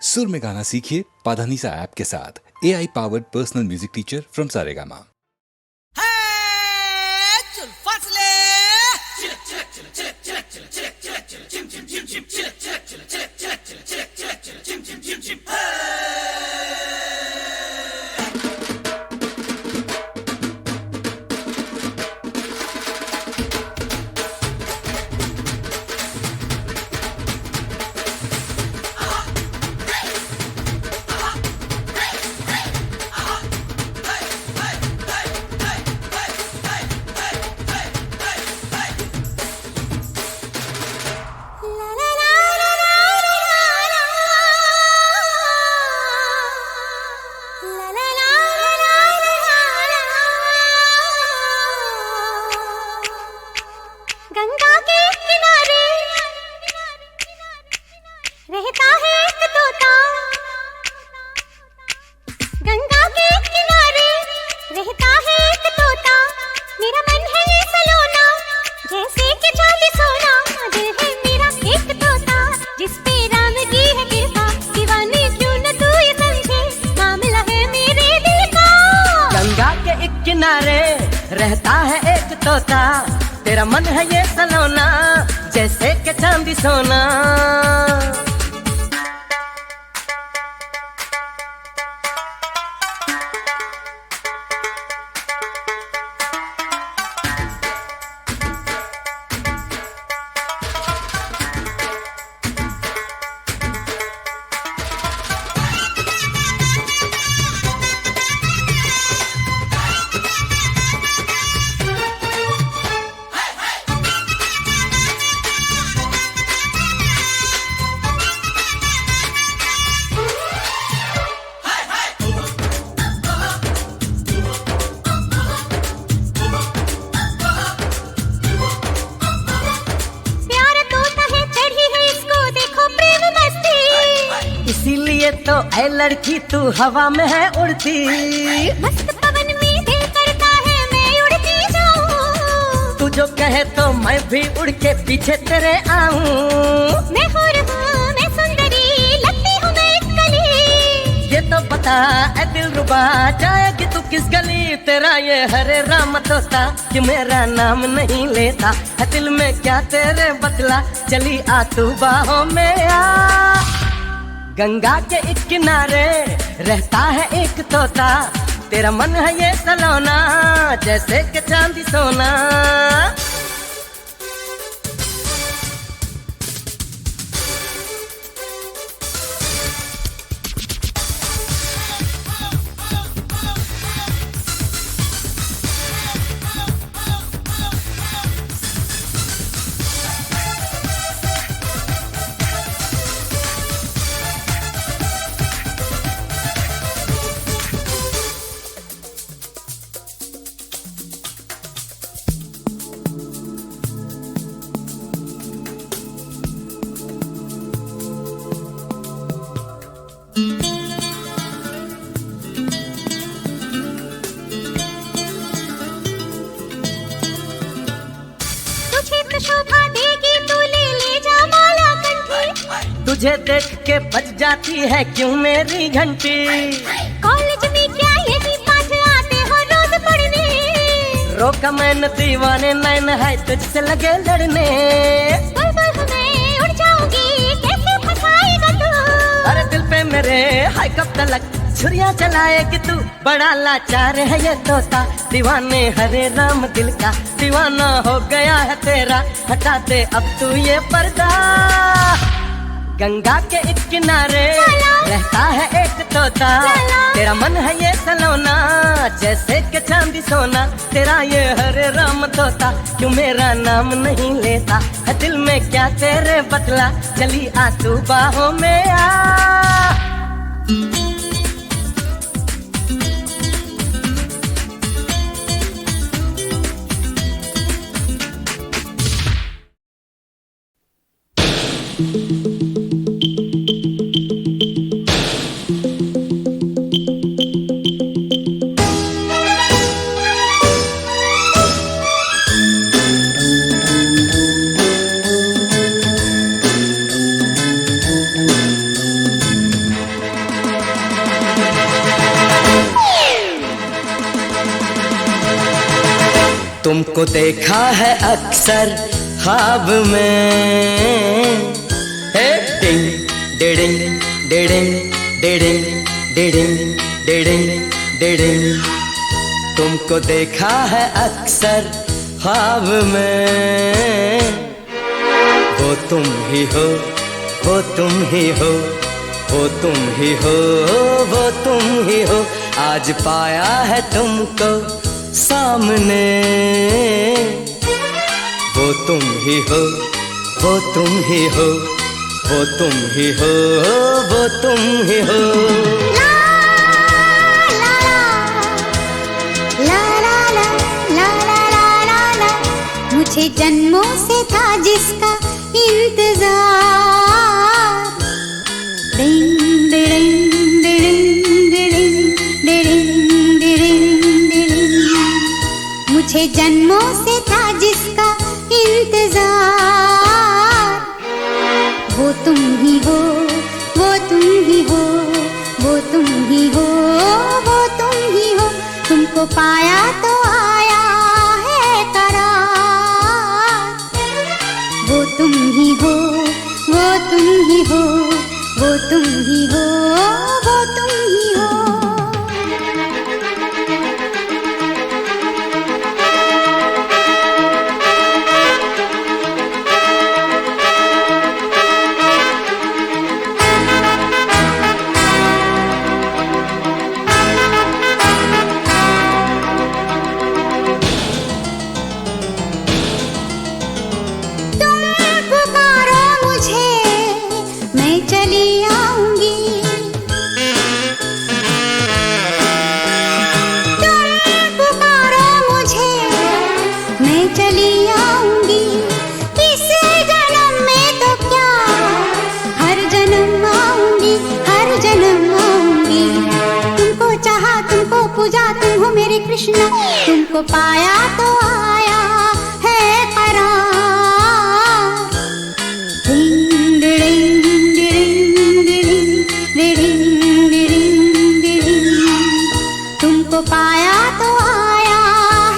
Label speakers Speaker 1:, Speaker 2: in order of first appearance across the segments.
Speaker 1: सुर में गाना सीखिए पाधानीसा ऐप के साथ। AI powered personal music teacher from Saregama.
Speaker 2: Ganga के किनारे रहता है एक तोता। गंगा के किनारे रहता है एक तोता। मेरा मन है ये सलोना जैसे कि चांदी सोना। दिल है मेरा एक तोता जिस पे राम की है कृपा। दीवाने क्यों न तू ये समझे, मामला है मेरे दिल का।
Speaker 3: गंगा के एक किनारे रहता है एक तोता। तेरा मन है ये सलोना जैसे कि चांदी सोना। इसीलिए तो ऐ लड़की तू हवा में है उड़ती।
Speaker 2: मस्त पवन में दिल करता है मैं उड़ती जाऊं।
Speaker 3: तू जो कहे तो मैं भी उड़ के पीछे तेरे आऊं।
Speaker 2: मैं हूर हूँ मैं सुंदरी लगती हूँ मैं एक कली।
Speaker 3: ये तो बता ऐ दिलरुबा जाएगी तू किस गली। तेरा ये हरे राम तोता कि मेरा नाम नहीं लेता है। दिल में क्या तेरे बतला चली आ तू बाहों में आ। गंगा के एक किनारे रहता है एक तोता। तेरा मन है ये सलोना जैसे कि चांदी सोना।
Speaker 2: शोभा देगी तू ले जा माला कंठी।
Speaker 3: तुझे देख के बज जाती है क्यों मेरी घंटी।
Speaker 2: कॉलेज में क्या यही पाठ आते हो रोज पढ़ने।
Speaker 3: रोका मैंने दीवाने नैन है तुझसे लगे लड़ने।
Speaker 2: बुलबुल हूँ मैं उड़ जाऊंगी कैसे फंसाएगा तू।
Speaker 3: अरे दिल पे मेरे हाय कब तलक छुरियां चलाएगी तू। बड़ा लाचार है ये तोता दीवाने हरे राम दिल का दीवाना हो गया है तेरा। हटा दे अब तू ये पर्दा। गंगा के एक किनारे रहता है एक तोता। तेरा मन है ये सलोना जैसे कि चांदी सोना। तेरा ये हरे राम तोता क्यों मेरा नाम नहीं लेता है। दिल में क्या तेरे बतला चली आ तू बाहों में आ। तुमको देखा है अक्सर ख्वाब में। हे डिंग डिडिंग डिडिंग डिडिंग डिडिंग डिडिंग डिडिंग, तुमको देखा है अक्सर ख्वाब में। वो तुम ही हो, वो तुम ही हो, वो तुम ही हो, वो तुम ही हो। आज पाया है तुमको सामने। वो तुम ही हो, वो तुम ही हो, वो तुम ही हो, वो तुम ही हो।
Speaker 2: ला ला ला ला ला ला ला ला ला ला, मुझे जन्मों से था जिसका इंतजार। डिंग डिडिंग डिडिंग डिडिंग डिडिंग डिडिंग डिडिंग, मुझे जन्मों से था जिसका इंतजार। वो तुम ही हो, वो तुम ही हो, वो तुम ही हो, वो तुम ही हो। तुमको पाया तो आया है करार। वो तुम ही हो, वो तुम ही हो, वो तुम ही हो, वो तुम ही हो। कृष्ण तुमको पाया तो आया है करार। डिंग डिडिंग डिडिंग डिडिंग डिडिंग डिडिंग डिडिंग, तुमको पाया तो आया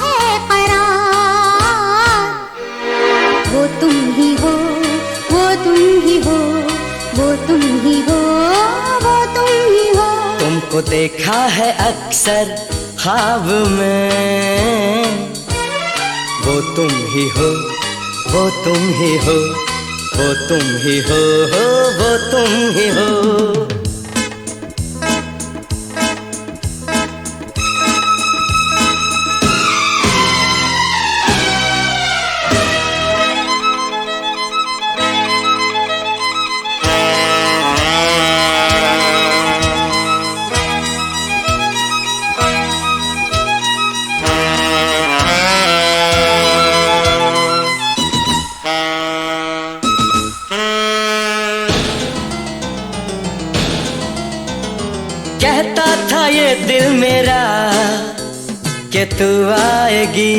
Speaker 2: है करार। वो तुम ही हो, वो तुम ही हो, वो तुम ही हो, वो तुम ही हो।
Speaker 3: तुमको देखा है अक्सर ख्वाब में। वो तुम ही हो, वो तुम ही हो, वो तुम ही हो, वो तुम ही हो। कहता था ये दिल मेरा कि तू आएगी।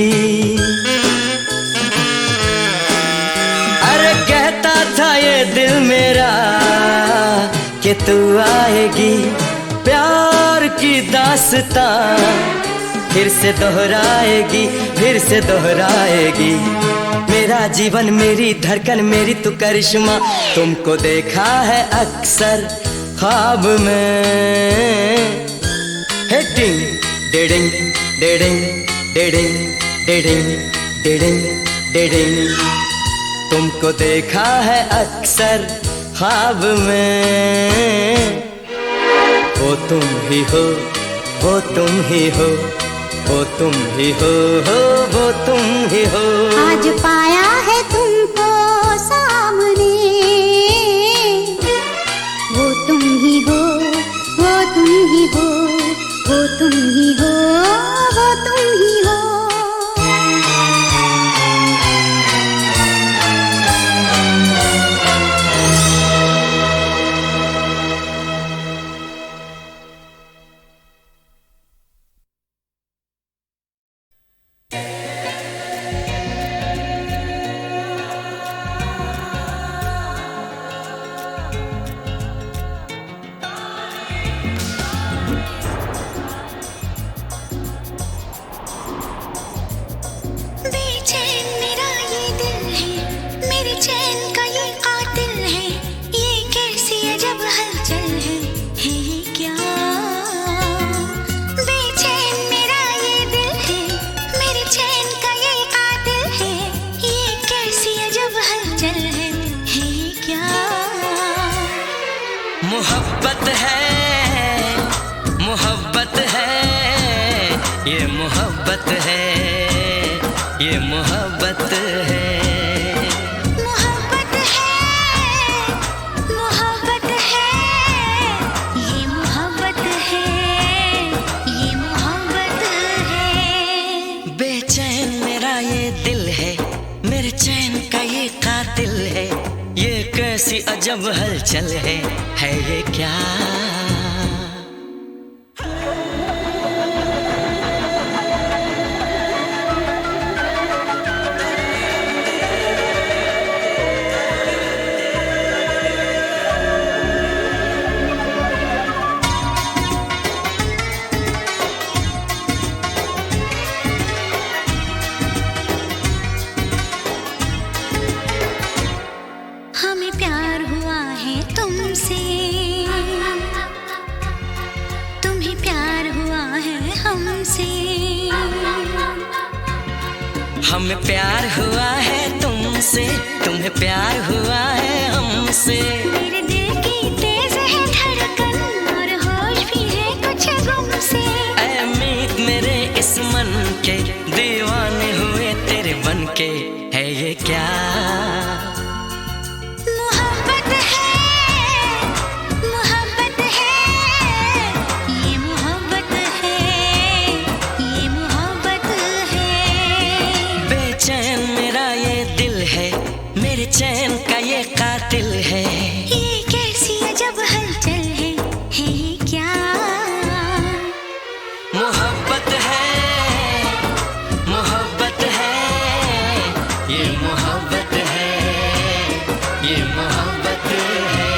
Speaker 3: अरे कहता था ये दिल मेरा कि तू आएगी। प्यार की दास्तां फिर से दोहराएगी, फिर से दोहराएगी। मेरा जीवन, मेरी धड़कन, मेरी तू करिश्मा। तुमको देखा है अक्सर ख्वाब में। हे डिंग डिडिंग डिडिंग डिडिंग डिडिंग डिडिंग डिडिंग, तुमको देखा है अक्सर ख्वाब में। वो तुम ही हो, वो तुम ही हो, वो तुम ही हो, वो तुम ही हो।
Speaker 2: आज पाया है तुमको सामने। वो तुम ही हो, वो तुम ही हो, वो तुम ही हो, वो तुम ही हो।
Speaker 3: मोहब्बत है, मोहब्बत है, ये मोहब्बत है, ये मोहब्बत है।
Speaker 2: मोहब्बत है, मोहब्बत है, ये मोहब्बत है, ये मोहब्बत है।
Speaker 3: बेचैन मेरा ये दिल है, मेरे चैन का ये कातिल है, ये कैसी अजब हलचल है ये क्या?
Speaker 2: हमें प्यार हुआ है तुमसे, तुम्हें प्यार हुआ है हमसे।
Speaker 3: हमें प्यार हुआ है तुमसे, तुम्हें प्यार हुआ है हमसे।
Speaker 2: मेरे दिल की तेज है धड़कन और होश भी है कुछ गुम से।
Speaker 3: ऐ मीत मेरे इस मन के, दीवाने हुए तेरे बन के, है ये क्या?
Speaker 2: मोहब्बत है, मोहब्बत है, ये मोहब्बत है, ये मोहब्बत है।
Speaker 3: बेचैन मेरा ये दिल है, मेरे चैन का ये कातिल है,
Speaker 2: ये कैसी अजब हलचल है ये क्या?
Speaker 3: मोहब्बत है, मोहब्बत है, ये मोहब्बत है, ये मोहब्बत है।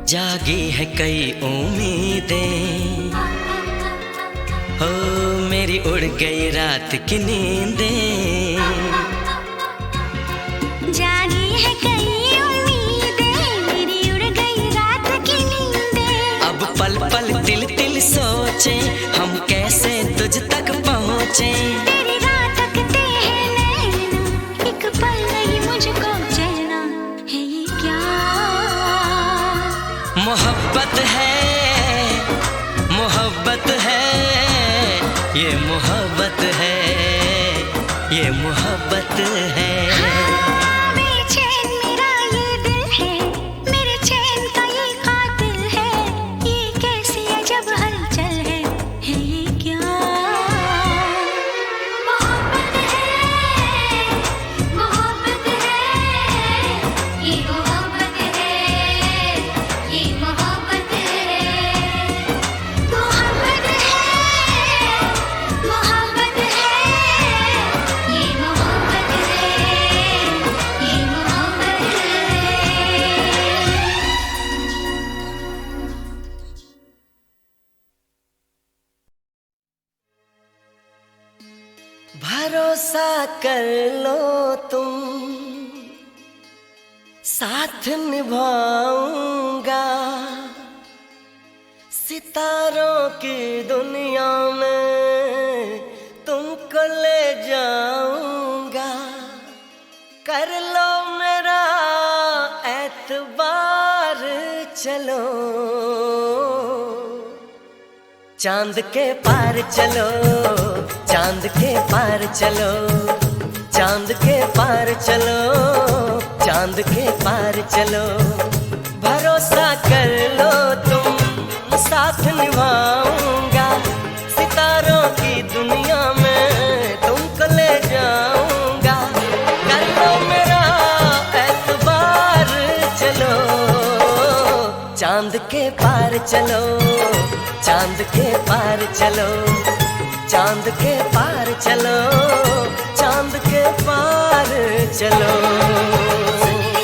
Speaker 3: जागी है कई उम्मीदें, हो मेरी उड़ गई रात की नींदें।
Speaker 2: जागी है कई उम्मीदें, मेरी उड़ गई रात की नींदें।
Speaker 3: अब पल पल तिल तिल सोचे, हम कैसे तुझ तक पहुँचे।
Speaker 2: तेरी रात तकते हैं नैना, एक पल नहीं मुझको चैना, है ये क्या?
Speaker 3: मोहब्बत है, मोहब्बत है, ये मोहब्बत है, ये मोहब्बत है।
Speaker 2: हाँ, बेचैन मेरा ये दिल है, मेरे चैन का ये कातिल है, ये कैसी अजब हलचल है ये क्या? मोहब्बत है, मोहब्बत है, ये मोहब्बत है, ये मोहब्बत है। मोहब्बत है, मोहब्बत है, ये मोहब्बत है, ये मोहब्बत है।
Speaker 3: भरोसा कर लो तुम, साथ निभाऊंगा, सितारों की दुनिया में तुमको ले जाऊंगा। कर लो मेरा एतबार, चलो चांद के पार चलो, चांद के पार चलो, चांद के पार चलो, चांद के पार चलो। भरोसा कर लो तुम, साथ निभाऊंगा, सितारों की दुनिया में तुमको ले जाऊंगा। कर लो मेरा एतबार, चलो चांद के पार चलो, चांद के पार चलो, चांद के पार चलो, चांद के पार चलो।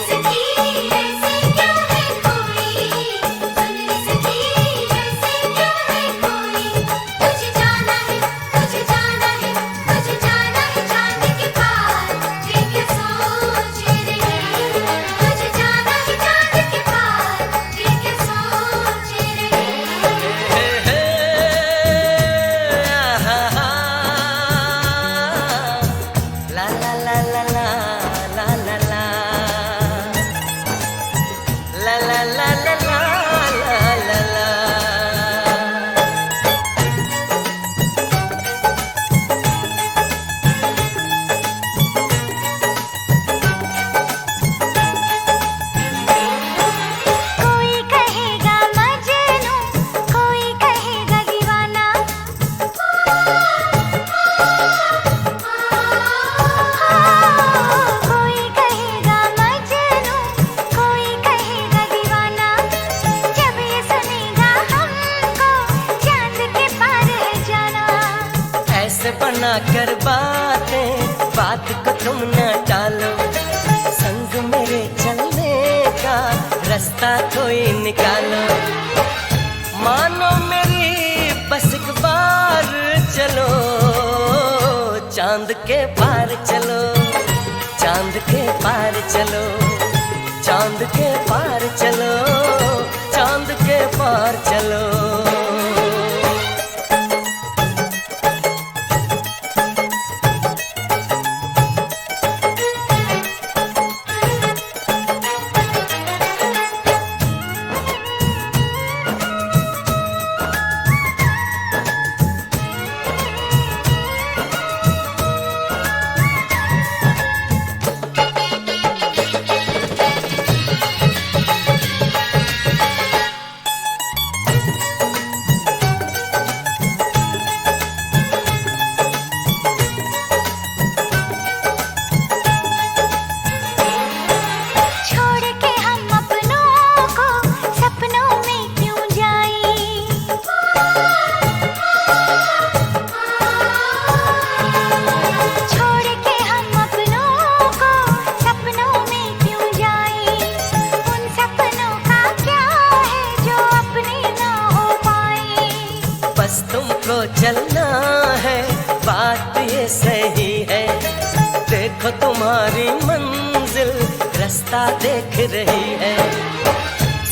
Speaker 2: सखी
Speaker 3: ला ला ला ला ला ला ला।
Speaker 2: कोई कहेगा मजनू, कोई कहेगा दीवाना, कोई कहेगा मजनू, कोई कहेगा दीवाना। जब ये सुनेगा हमको चांद के पार है जाना।
Speaker 3: ऐसे बना कर बात को तुम न टालो, संग मेरे चलने का रास्ता कोई निकालो। मानो मेरी बस एक बार चलो, चांद के पार चलो, चांद के पार चलो, चांद के पार चलो, चांद के पार चलो।
Speaker 2: छोड़ के हम अपनों को सपनों में क्यों जाएं? छोड़ के हम अपनों को सपनों में क्यों जाएं? उन सपनों का क्या है जो अपने ना हो पाए?
Speaker 3: बस तुमको चलना है, बात ये सही है। देखो तुम्हारी मंजिल रास्ता देख रही है।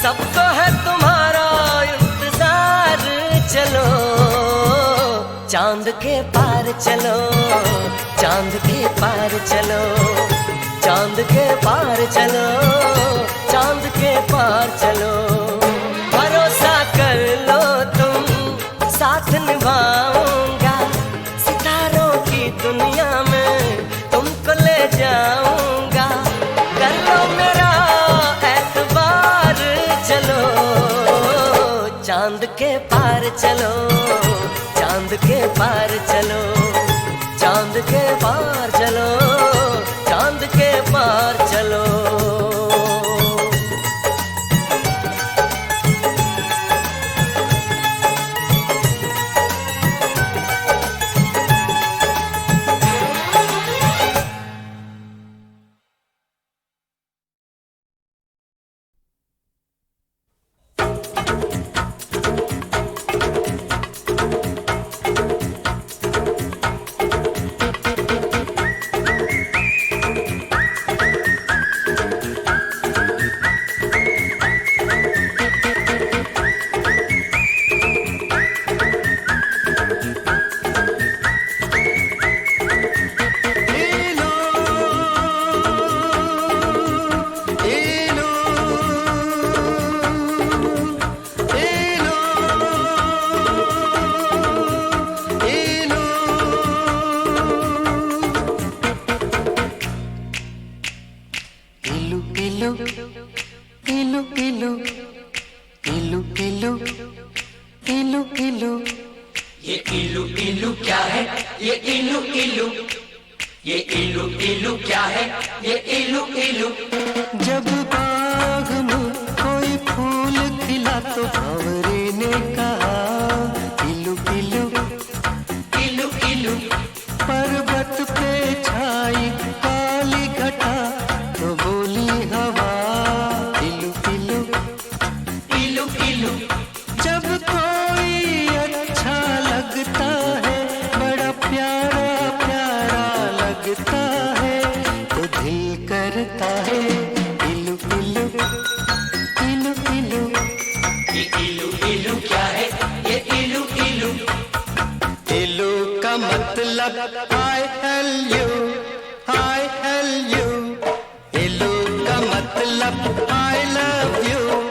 Speaker 3: सबको है तुम्हारा इंतजार, चलो चांद के पार चलो, चांद के पार चलो, चांद के पार चलो, चांद के पार चलो। भरोसा कर लो तुम, साथ निभाऊंगा, सितारों की दुनिया में तुमको ले जाऊंगा। कर लो मेरा एतबार, चलो चांद के पार चलो, चांद के पार चलो, चांद के पार चलो, चांद के पार चलो।
Speaker 4: ये इलू इलू क्या है? ये इलू इलू, ये इलू इलू क्या है? ये इलू इलू।
Speaker 5: जब बाग में कोई फूल खिला तो भंवरे ने कहा इलू इलू
Speaker 4: इलू इलू।
Speaker 5: पर्वत पे छाई काली घटा तो बोली हवा इलू इलू
Speaker 4: इलू इलू।
Speaker 5: जब कोई अच्छा लगता है, बड़ा प्यारा प्यारा लगता है, तो दिल करता है इलू इलू इलू इलू।
Speaker 4: ये इलू इलू क्या है? ये इलू इलू।
Speaker 5: इलू का मतलब I love you, I love you। इलू का मतलब I love you।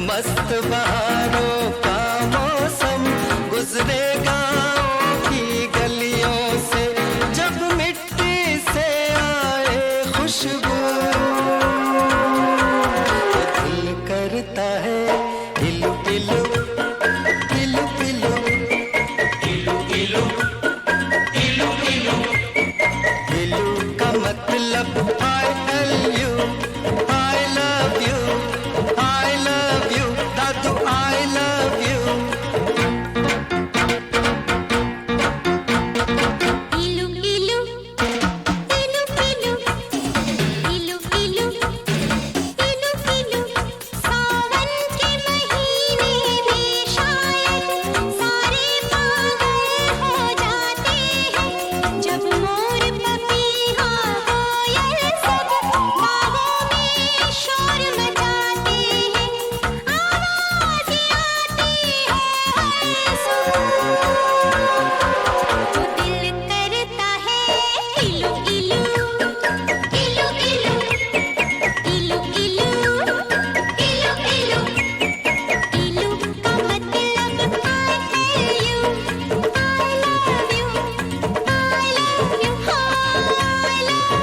Speaker 5: मस्त बहारों का मौसम गुजरे गाँव की गलियों से, जब मिट्टी से आए खुशबू तो दिल करता है इलू इलू इलू इलू
Speaker 4: इलू इलू इलू इलू
Speaker 5: इलू का मतलब I love you, I love you, I love you, Dadu I love you.
Speaker 2: इलू इलू इलू इलू इलू इलू इलू इलू सावन के महीने में शायद सारे पागल हो जाते हैं, जब मोर पपीहा कोयल सब बागों में शोर मचाते हैं, आवाज़ें आती है सुन तो दिल करता है इलू इलू इलू इलू इलू इलू इलू इलू इलू का मतलब I love you, I love you, I love you,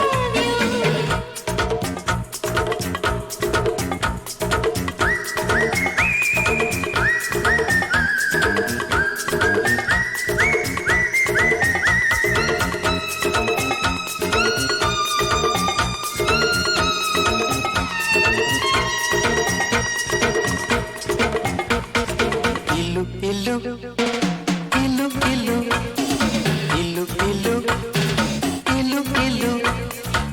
Speaker 5: इलू इलू इलू इलू इलू इलू इलू इलू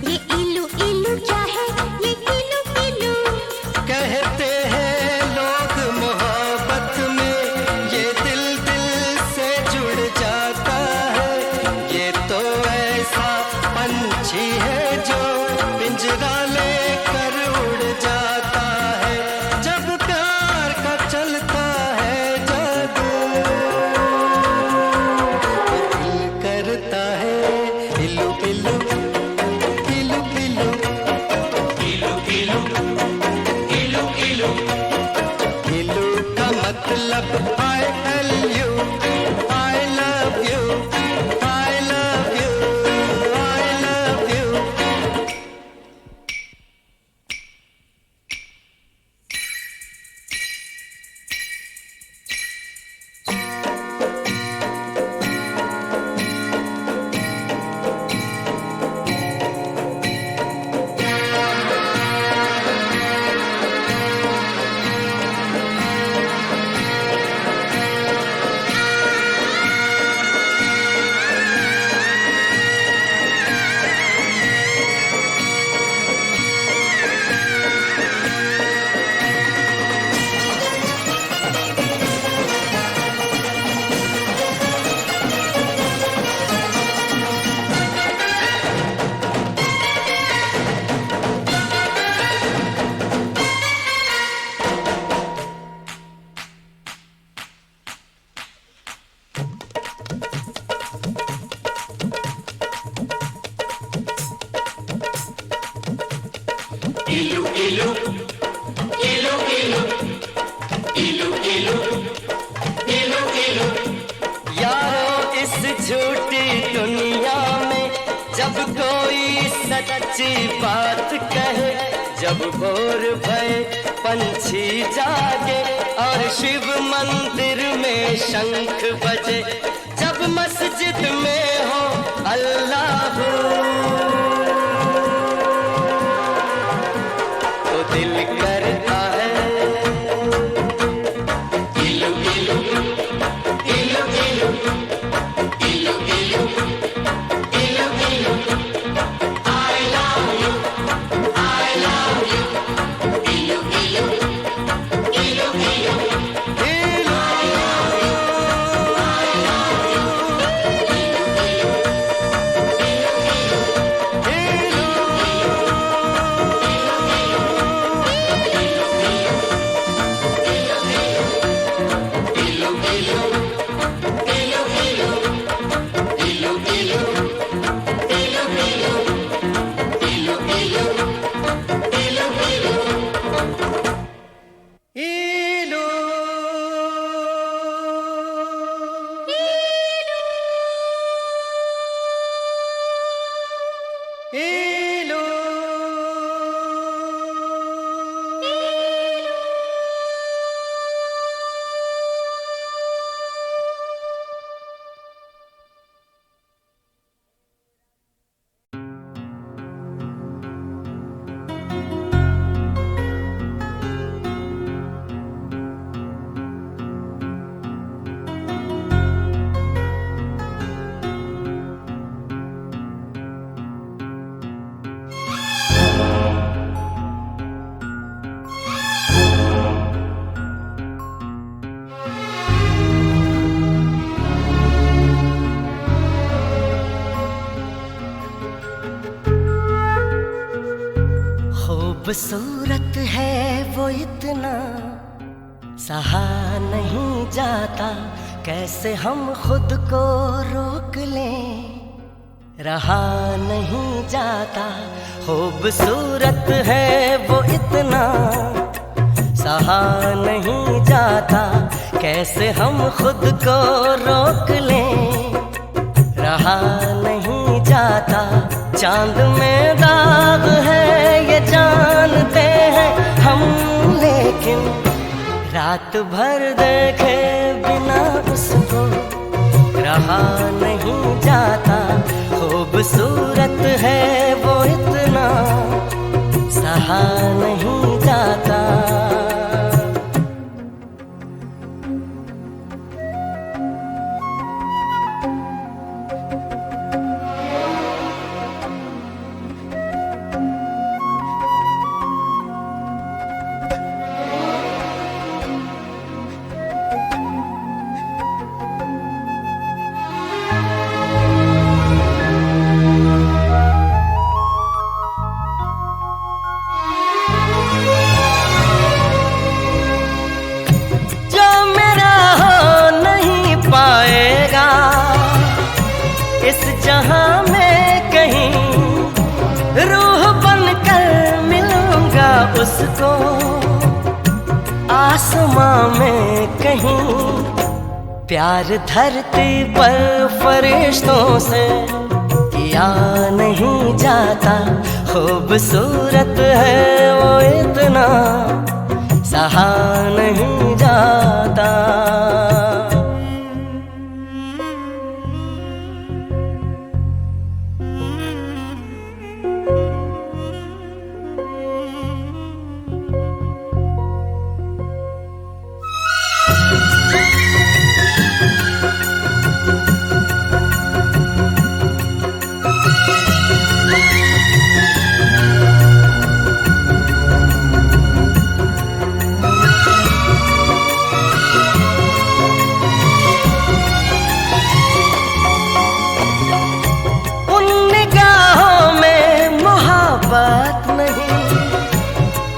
Speaker 2: ये इलू इलू क्या है, ये इलू इलू
Speaker 5: कहते हैं लोग मोहब्बत में ये दिल दिल से जुड़ जाता है, ये तो ऐसा पंछी है जो पिंजरा लेकर उड़ जाता है, जब प्यार का चलता है जादू तो दिल करता है इलू इलू इलू इलू
Speaker 4: इलू इलू इलू इलू
Speaker 5: इलू का मतलब I love you, I love you, I love you, I love you.
Speaker 4: इलू इलू इलू इलू इलू इलू इलू इलू
Speaker 3: यारो इस झूठी दुनिया में जब कोई सच्ची बात कहे, जब भोर भय पंछी जागे और शिव मंदिर में शंख बजे, जब मस्जिद में हो अल्लाह तो दिल करता है
Speaker 4: इलू इलू इलू इलू इलू इलू इलू इलू I love you, I love you, इलू इलू इलू इलू I love you, I love you, इलू इलू
Speaker 3: खूबसूरत है वो इतना, सहा नहीं जाता, कैसे हम खुद को रोक लें, रहा नहीं जाता। खूबसूरत है वो इतना, सहा नहीं जाता, कैसे हम खुद को रोक लें, रहा नहीं जाता। चांद में दाग है ये जानते हैं हम, लेकिन रात भर देखे बिना उसको रहा नहीं जाता। खूबसूरत है वो इतना, सहा नहीं जाता। इस जहां में कहीं रूह बनकर मिलूंगा उसको, आसमां में कहीं प्यार धरती पर फरिश्तों से किया नहीं जाता। खूबसूरत है वो इतना, सहा नहीं जाता। बात नहीं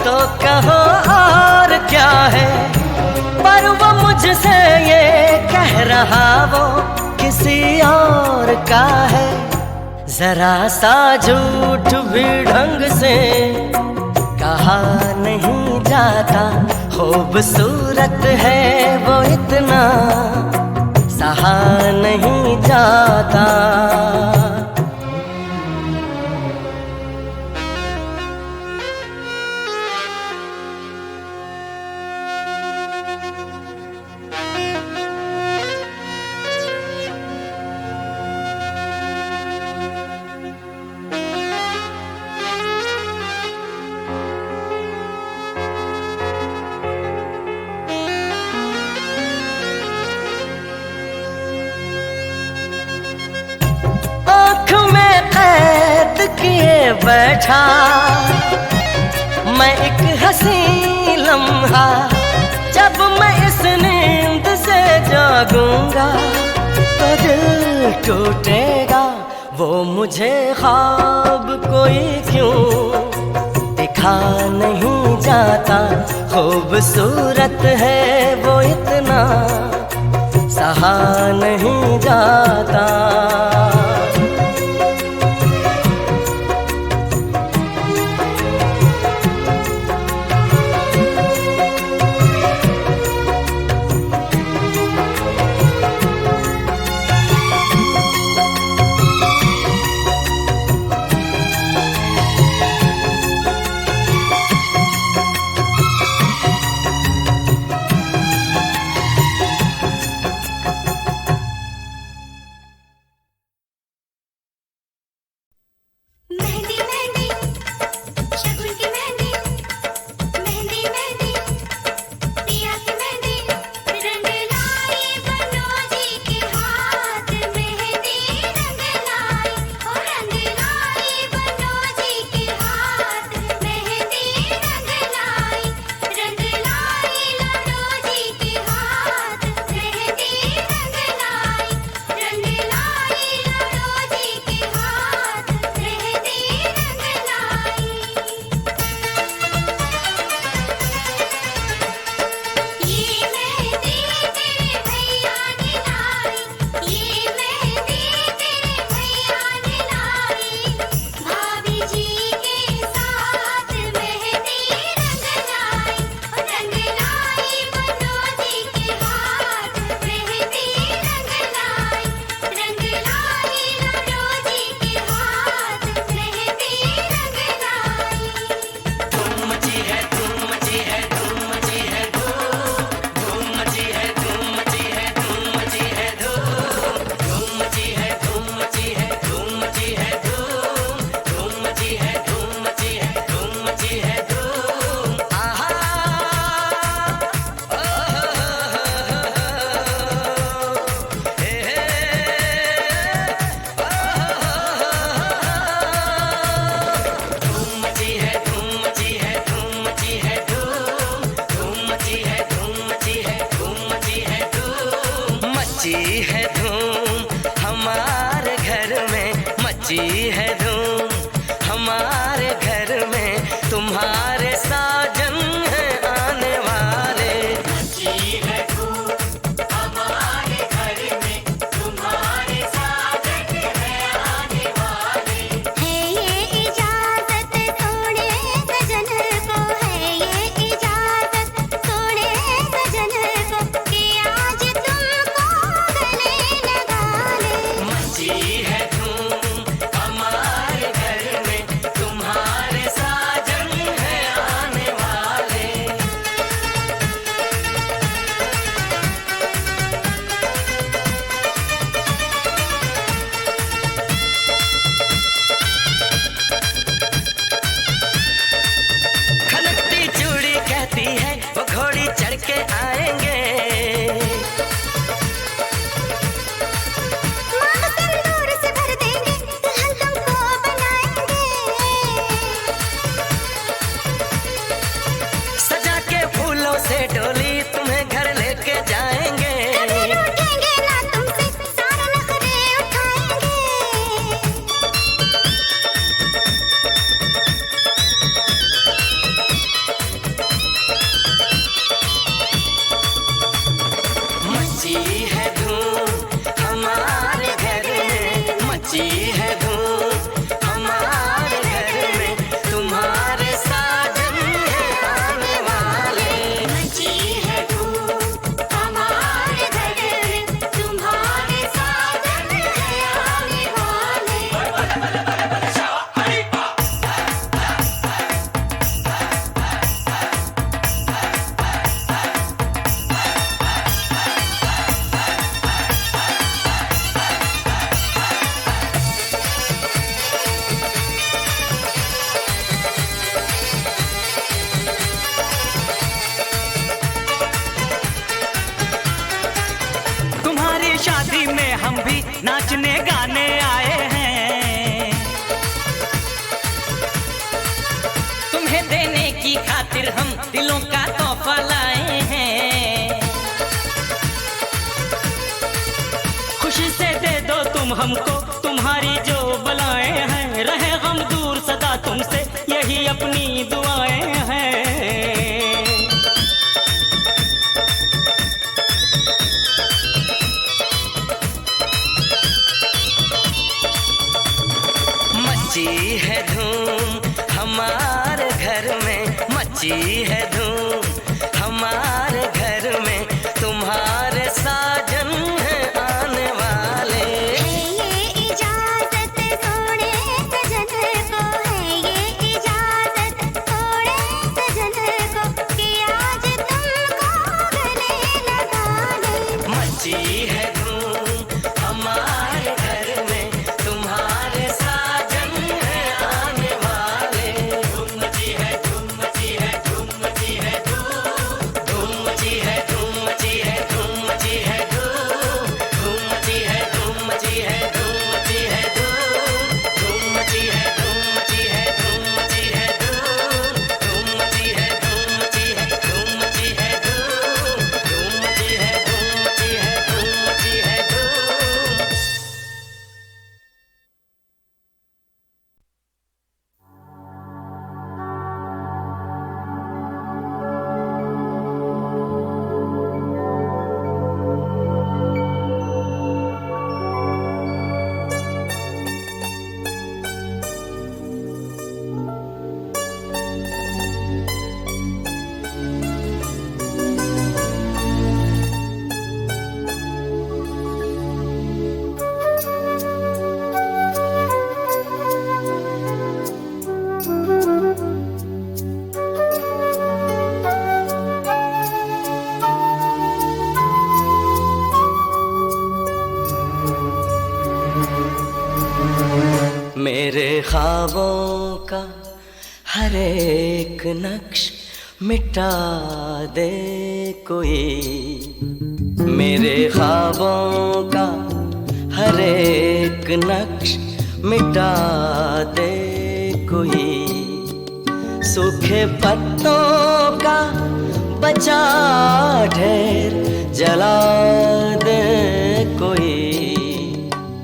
Speaker 3: तो कहो और क्या है, पर वो मुझसे ये कह रहा वो किसी और का है। जरा सा झूठ भी ढंग से कहा नहीं जाता। खूबसूरत है वो इतना, सहा नहीं जाता। किए बैठा मैं एक हंसी लम्हा, जब मैं इस नींद से जागूंगा तो दिल टूटेगा। वो मुझे ख्वाब कोई क्यों दिखा नहीं जाता। खूबसूरत है वो इतना, सहा नहीं जाता।
Speaker 6: भी नाचने गाने आए हैं। तुम्हें देने की खातिर हम दिलों का तोहफा लाए हैं। खुशी से दे दो तुम हमको तुम्हारी जो बलाएं हैं। रहे हम दूर सदा तुमसे यही अपनी दुआएं हैं। मची है धूम हमारे घर में, मची है धूम हमारे घर में। तुम्हारे साजन हैं आने वाले।
Speaker 2: है ये इजाजत थोड़े सजन को, है ये इजाजत थोड़े सजन को कि आज तुमको गले लगा ले।
Speaker 6: मची है धूम हमारे घर में, तुम्हारे साजन हैं आने वाले। धूम मची है, धूम मची है, धूम मची है, धूम मची है, धूम मची है, धूम मची है, धूम मची है, धूम मची है, धूम मची है, धूम मची है, धूम मची है, धूम मची है, धूम मची है, धूम मची है, धूम मची है, धूम मची है, धूम मची है, धूम मची है, धूम। मेरे ख्वाबों का हर एक नक्श मिटा दे कोई। मेरे ख्वाबों का हर एक नक्श मिटा दे कोई। सूखे पत्तों का बचा ढेर जला दे कोई।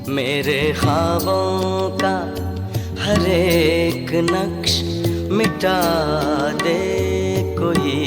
Speaker 6: मेरे ख्वाबों का हर एक नक्श मिटा दे कोई।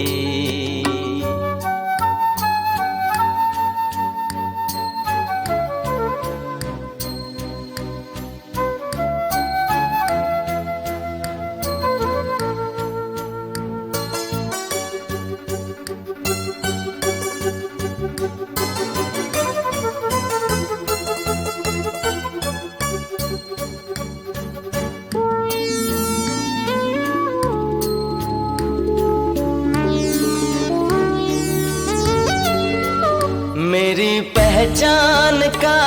Speaker 6: मेरी पहचान का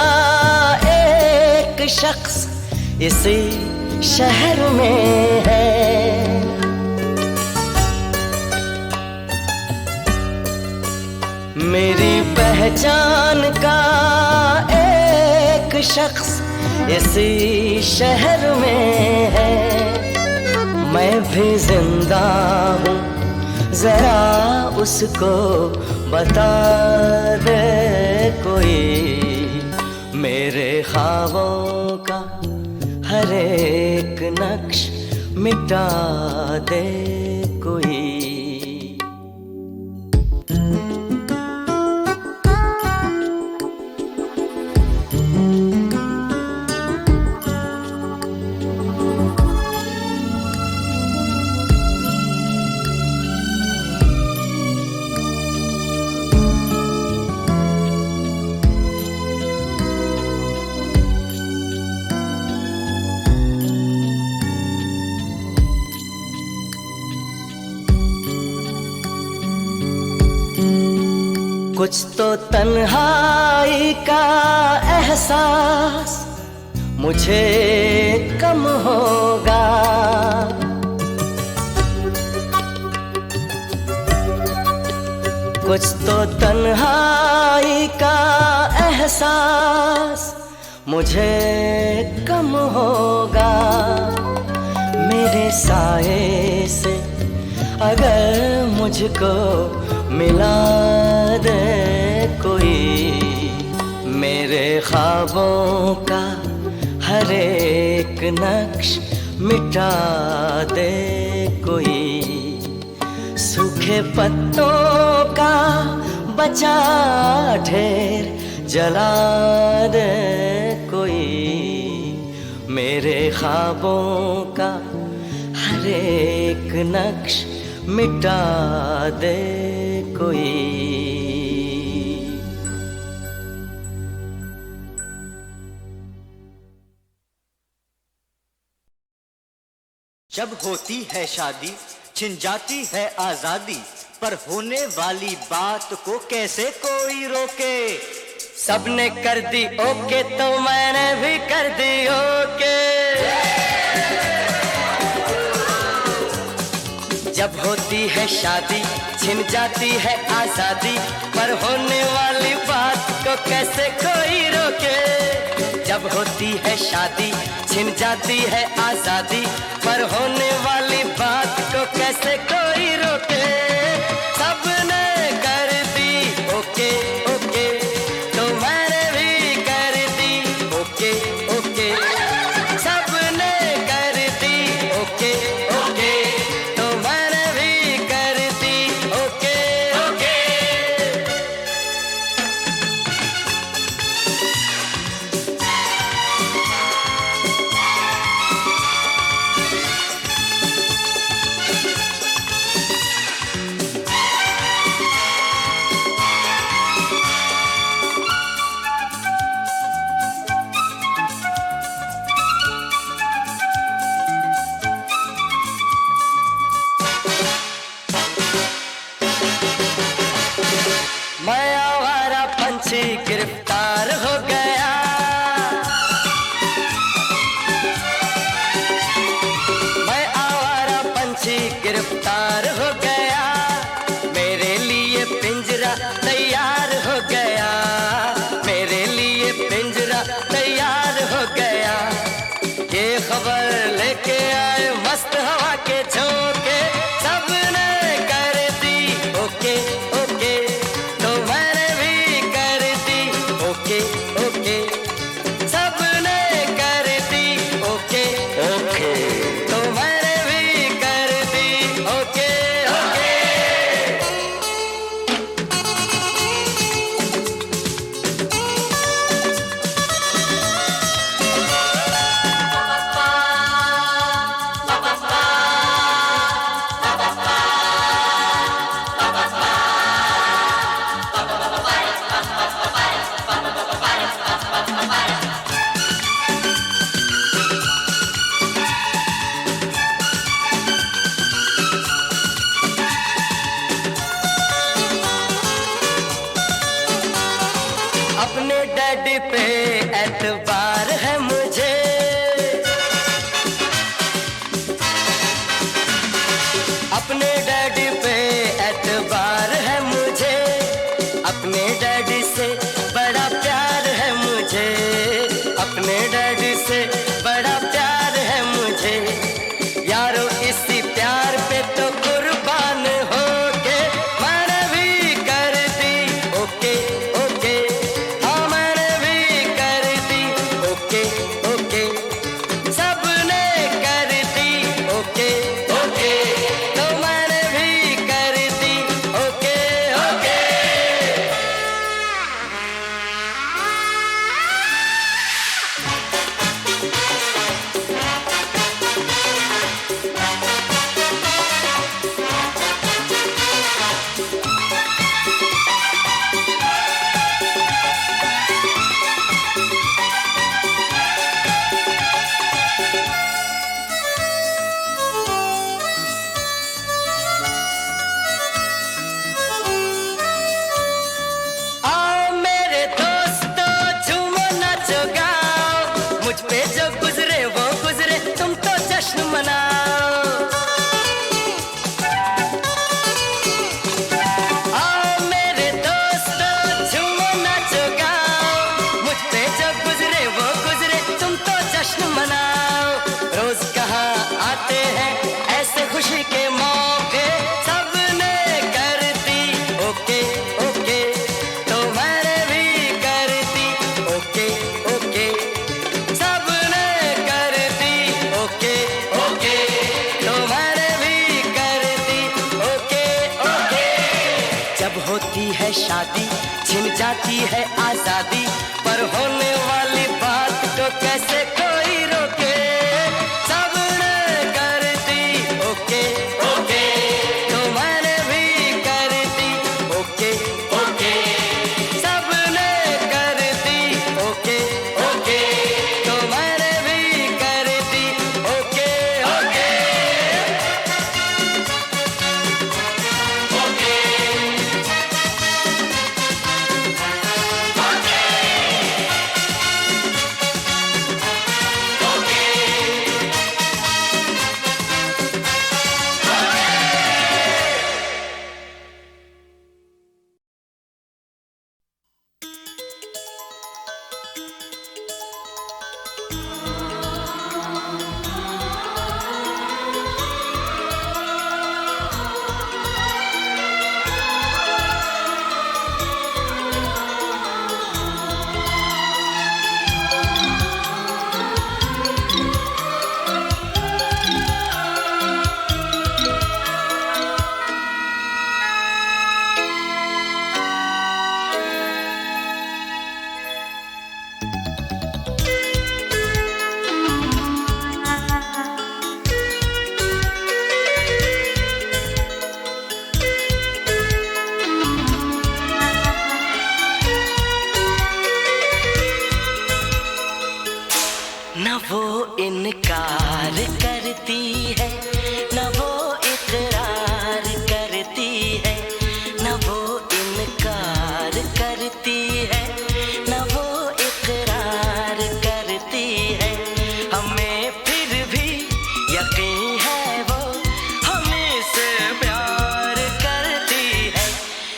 Speaker 6: एक शख्स इसी शहर में है। मेरी पहचान का एक शख्स इसी शहर में है। मैं भी जिंदा हूँ जरा उसको बता दे कोई। मेरे ख्वाबों का हर एक नक्श मिटा दे कोई। कुछ तो तन्हाई का एहसास मुझे कम होगा।
Speaker 3: कुछ तो तन्हाई का एहसास मुझे कम होगा, मेरे साए से अगर मुझको मिला दे कोई, मेरे ख्वाबों का हर एक नक्श मिटा दे कोई, सूखे पत्तों का बचा ढेर जला दे कोई, मेरे ख्वाबों का हर एक नक्श मिटा दे कोई।
Speaker 7: जब होती है शादी छिन जाती है आजादी, पर होने वाली बात को कैसे कोई रोके।
Speaker 3: सबने कर दी ओके तो मैंने भी कर दी ओके। जब होती है शादी छिन जाती है आजादी, पर होने वाली बात को कैसे कोई रोके। जब होती है शादी छिन जाती है आजादी, पर होने वाली बात को कैसे कोई रोके। सबने कर दी ओके ओके तो मैंने भी कर दी ओके ओके। सबने कर दी ओके ओके तो मैंने भी कर दी ओके ओके। मैं आवारा पंछी गिरफ्तार हो गया, मैं आवारा पंछी गिरफ्तार हो गया। मेरे लिए पिंजरा तैयार हो गया, मेरे लिए पिंजरा तैयार हो गया। ये खबर लेके आए मस्त हवा के झोंके। सबने कर दी ओके ओके तो मैंने भी कर दी ओके ओके। सबने कर दी ओके ओके तो मैंने भी कर दी ओके ओके। अपने डैडी पे एतबार है मुझे, अपने डैडी पे एतबार है मुझे। अपने डैडी से बड़ा प्यार है मुझे, अपने डैडी से बड़ा प्यार है मुझे। यारो इसी प्यार पे तो कुर्बान हो के मैंने भी कर दी ओके ओके। हाँ मैंने भी कर दी ओके ओके। सबने कर दी ओके ओके तो मैंने भी कर दी ओके ओके। शादी, छिन जाती है आजादी, पर होने वाली बात को कैसे कोई रोके। सबने कर दी ओके ओके, तो मैंने भी कर दी ओके ओके। सबने कर दी ओके ओके, तो मैंने भी कर दी ओके ओके। न वो इनकार करती है, न वो इकरार करती है, न वो इनकार करती है, न वो इकरार करती है। हमें फिर भी यकीन है वो हमें से प्यार करती है।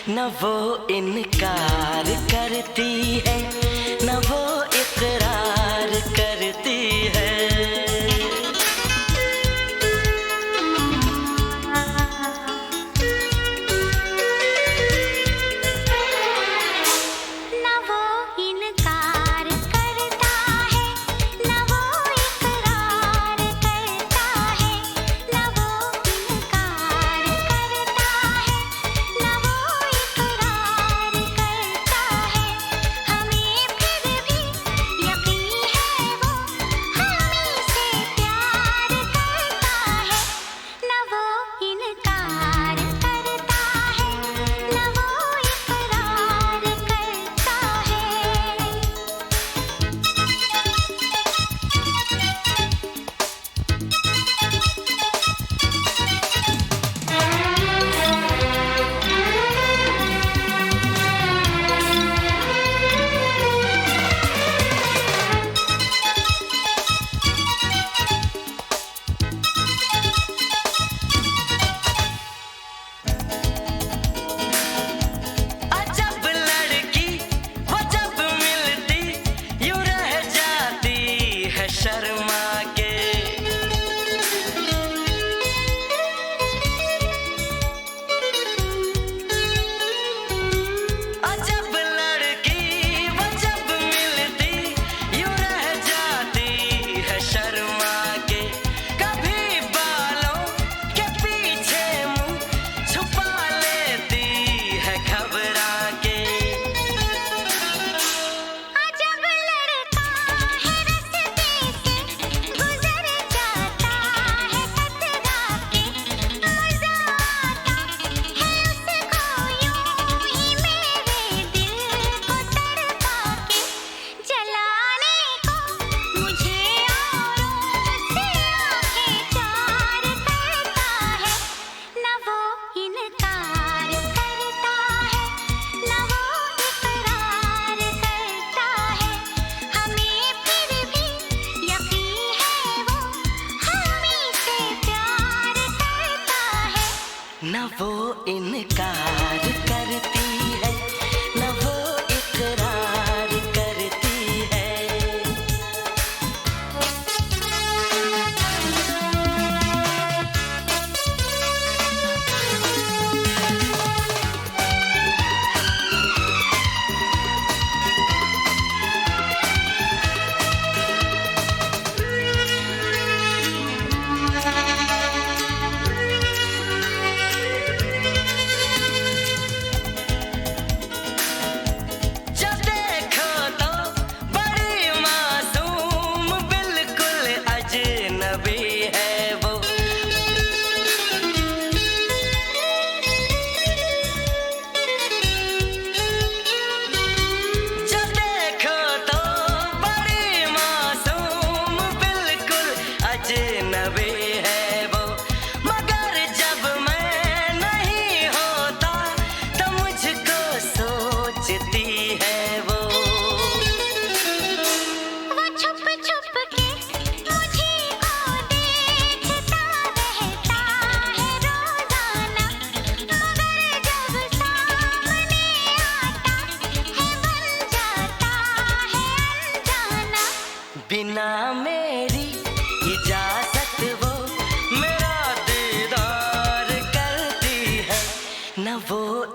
Speaker 3: न वो इनकार करती है, न वो इकरार करती है।
Speaker 2: ना वो इनकार करता है, ना वो इकरार करता है, ना वो इनकार करता है, ना वो इकरार करता है। हमें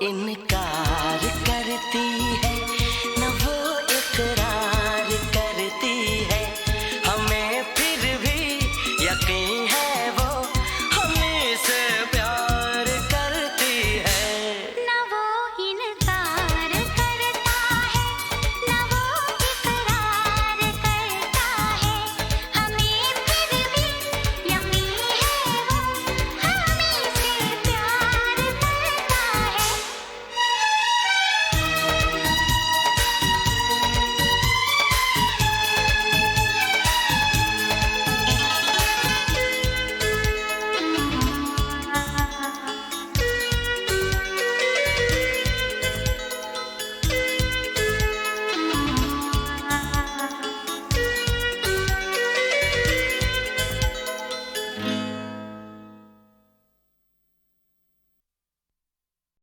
Speaker 3: इनकार करती